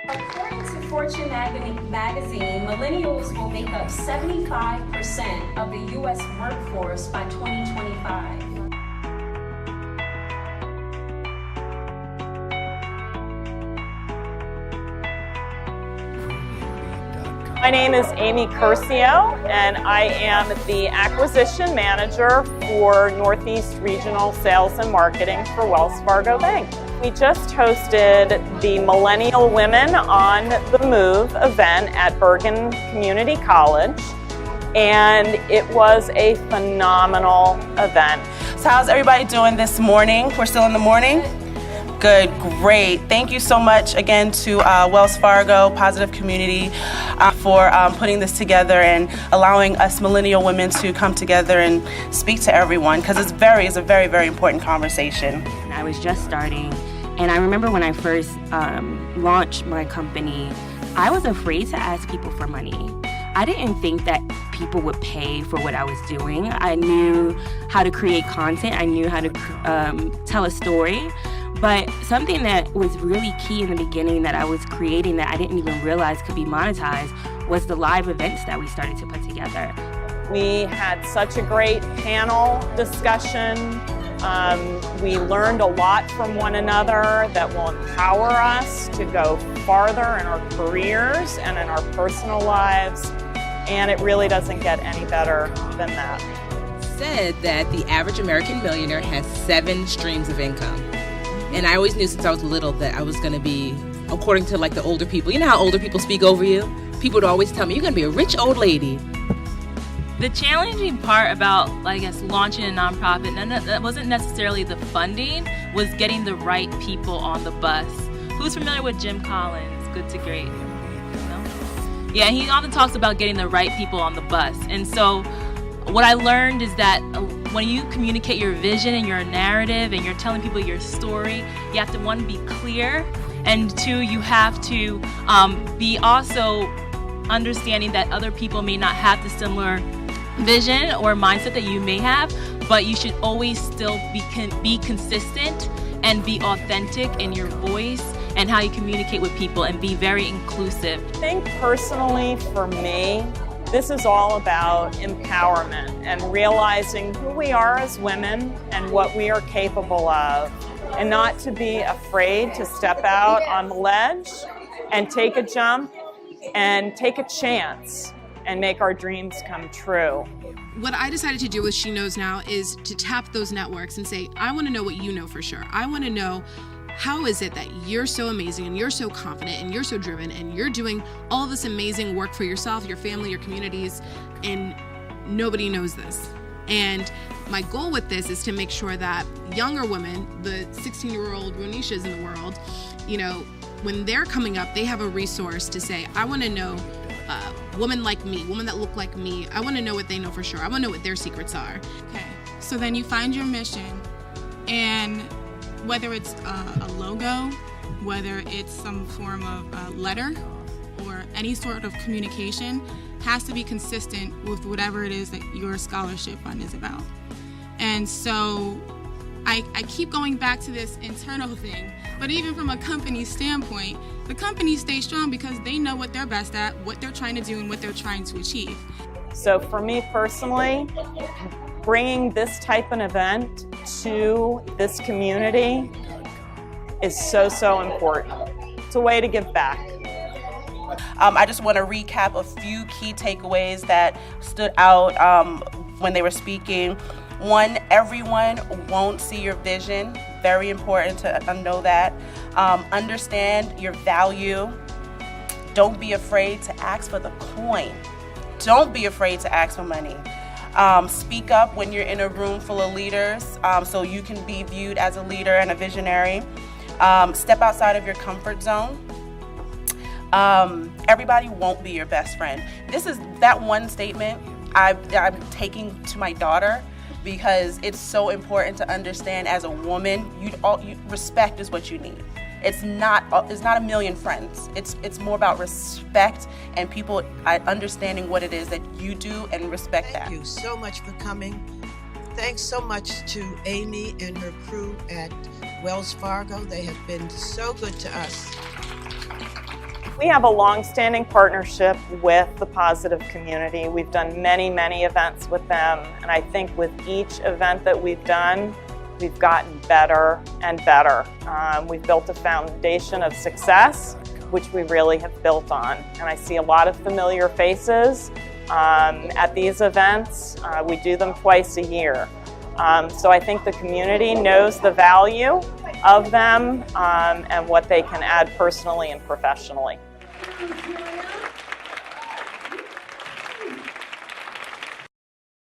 According to Fortune magazine, millennials will make up 75% of the U.S. workforce by 2025. My name is Amy Curcio, and I am the Acquisition Manager for Northeast Regional Sales and Marketing for Wells Fargo Bank. We just hosted the Millennial Women on the Move event at Bergen Community College, and it was a phenomenal event. So how's everybody doing this morning? We're still in the morning? Good, great. Thank you so much again to Wells Fargo Positive Community for putting this together and allowing us millennial women to come together and speak to everyone, because it's a very, very important conversation. I was just starting, and I remember when I first launched my company, I was afraid to ask people for money. I didn't think that people would pay for what I was doing. I knew how to create content. I knew how to tell a story. But something that was really key in the beginning that I was creating that I didn't even realize could be monetized was the live events that we started to put together. We had such a great panel discussion. We learned a lot from one another that will empower us to go farther in our careers and in our personal lives, and it really doesn't get any better than that. Said that the average American millionaire has 7 streams of income. And I always knew since I was little that I was going to be, according to like the older people, you know how older people speak over you? People would always tell me, you're going to be a rich old lady. The challenging part about, I guess, launching a nonprofit, and that wasn't necessarily the funding, was getting the right people on the bus. Who's familiar with Jim Collins? Good to Great. No? Yeah, he often talks about getting the right people on the bus. And so what I learned is that when you communicate your vision and your narrative and you're telling people your story, you have to, 1, be clear, and 2, you have to be also understanding that other people may not have the similar vision or mindset that you may have, but you should always still be consistent and be authentic in your voice and how you communicate with people, and be very inclusive. I think personally for me, this is all about empowerment and realizing who we are as women and what we are capable of, and not to be afraid to step out on the ledge and take a jump and take a chance and make our dreams come true. What I decided to do with She Knows Now is to tap those networks and say, I want to know what you know for sure. I want to know, how is it that you're so amazing and you're so confident and you're so driven and you're doing all this amazing work for yourself, your family, your communities, and nobody knows this? And my goal with this is to make sure that younger women, the 16-year-old Ronishas in the world, you know, when they're coming up, they have a resource to say, I want to know women like me, women that look like me. I want to know what they know for sure. I want to know what their secrets are. Okay, so then you find your mission, and whether it's a logo, whether it's some form of letter or any sort of communication, has to be consistent with whatever it is that your scholarship fund is about. And so I keep going back to this internal thing, but even from a company standpoint, the company stays strong because they know what they're best at, what they're trying to do, and what they're trying to achieve. So for me personally, bringing this type of event to this community is so important. It's a way to give back. I just want to recap a few key takeaways that stood out when they were speaking. 1, everyone won't see your vision. Very important to know that. Understand your value. Don't be afraid to ask for the coin. Don't be afraid to ask for money. Speak up when you're in a room full of leaders so you can be viewed as a leader and a visionary. Step outside of your comfort zone. Everybody won't be your best friend. This is that one statement I'm taking to my daughter, because it's so important to understand as a woman, respect is what you need. It's not a million friends. It's more about respect and people understanding what it is that you do and respect that. Thank you so much for coming. Thanks so much to Amy and her crew at Wells Fargo. They have been so good to us. We have a long-standing partnership with the Positive community. We've done many, many events with them, and I think with each event that we've done, we've gotten better and better. We've built a foundation of success, which we really have built on. And I see a lot of familiar faces at these events. We do them twice a year. So I think the community knows the value of them and what they can add personally and professionally.